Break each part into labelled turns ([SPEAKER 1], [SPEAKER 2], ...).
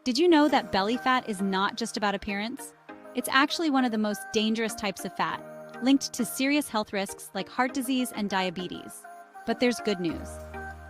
[SPEAKER 1] Did you know that belly fat is not just about appearance? It's actually one of the most dangerous types of fat, linked to serious health risks like heart disease and diabetes. But there's good news.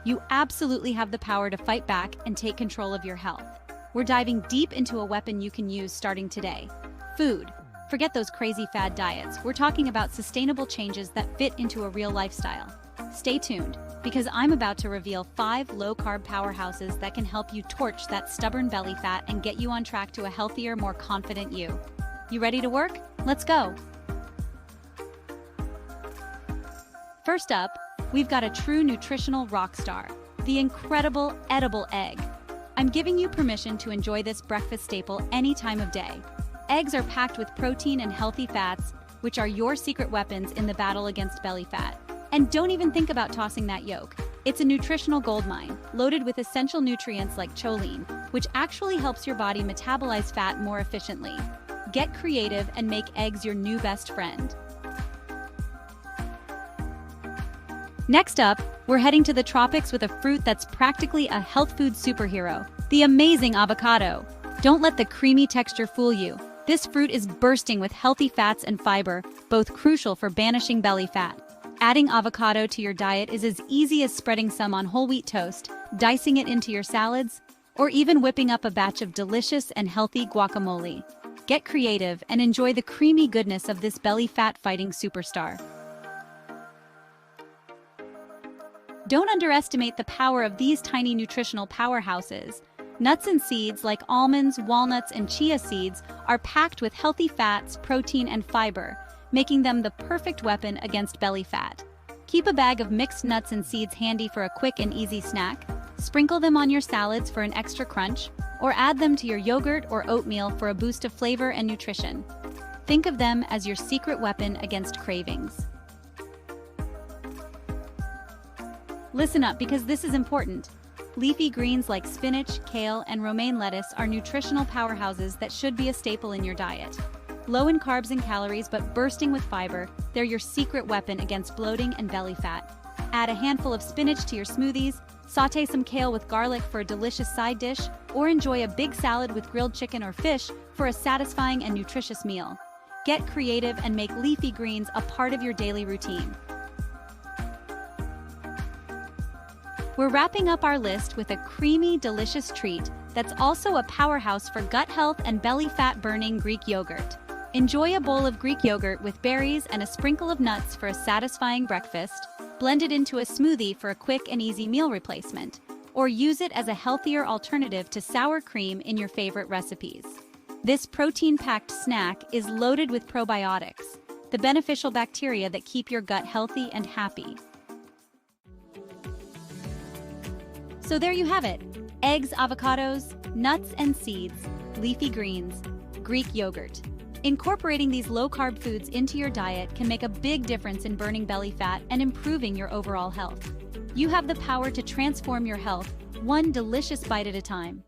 [SPEAKER 1] You absolutely have the power to fight back and take control of your health. We're diving deep into a weapon you can use starting today: food. Forget those crazy fad diets. We're talking about sustainable changes that fit into a real lifestyle. Stay tuned, because I'm about to reveal 5 low-carb powerhouses that can help you torch that stubborn belly fat and get you on track to a healthier, more confident you. You ready to work? Let's go! First up, we've got a true nutritional rock star, the incredible edible egg. I'm giving you permission to enjoy this breakfast staple any time of day. Eggs are packed with protein and healthy fats, which are your secret weapons in the battle against belly fat. And don't even think about tossing that yolk. It's a nutritional goldmine, loaded with essential nutrients like choline, which actually helps your body metabolize fat more efficiently. Get creative and make eggs your new best friend. Next up, we're heading to the tropics with a fruit that's practically a health food superhero, the amazing avocado. Don't let the creamy texture fool you. This fruit is bursting with healthy fats and fiber, both crucial for banishing belly fat. Adding avocado to your diet is as easy as spreading some on whole wheat toast, dicing it into your salads, or even whipping up a batch of delicious and healthy guacamole. Get creative and enjoy the creamy goodness of this belly fat fighting superstar. Don't underestimate the power of these tiny nutritional powerhouses. Nuts and seeds like almonds, walnuts, and chia seeds are packed with healthy fats, protein, and fiber, making them the perfect weapon against belly fat. Keep a bag of mixed nuts and seeds handy for a quick and easy snack. Sprinkle them on your salads for an extra crunch, or add them to your yogurt or oatmeal for a boost of flavor and nutrition. Think of them as your secret weapon against cravings. Listen up, because this is important. Leafy greens like spinach, kale, and romaine lettuce are nutritional powerhouses that should be a staple in your diet. Low in carbs and calories but bursting with fiber, they're your secret weapon against bloating and belly fat. Add a handful of spinach to your smoothies, saute some kale with garlic for a delicious side dish, or enjoy a big salad with grilled chicken or fish for a satisfying and nutritious meal. Get creative and make leafy greens a part of your daily routine. We're wrapping up our list with a creamy, delicious treat that's also a powerhouse for gut health and belly fat burning Greek yogurt. Enjoy a bowl of Greek yogurt with berries and a sprinkle of nuts for a satisfying breakfast. Blend it into a smoothie for a quick and easy meal replacement, or use it as a healthier alternative to sour cream in your favorite recipes. This protein-packed snack is loaded with probiotics, the beneficial bacteria that keep your gut healthy and happy. So there you have it: eggs, avocados, nuts and seeds, leafy greens, Greek yogurt. Incorporating these low-carb foods into your diet can make a big difference in burning belly fat and improving your overall health. You have the power to transform your health, one delicious bite at a time.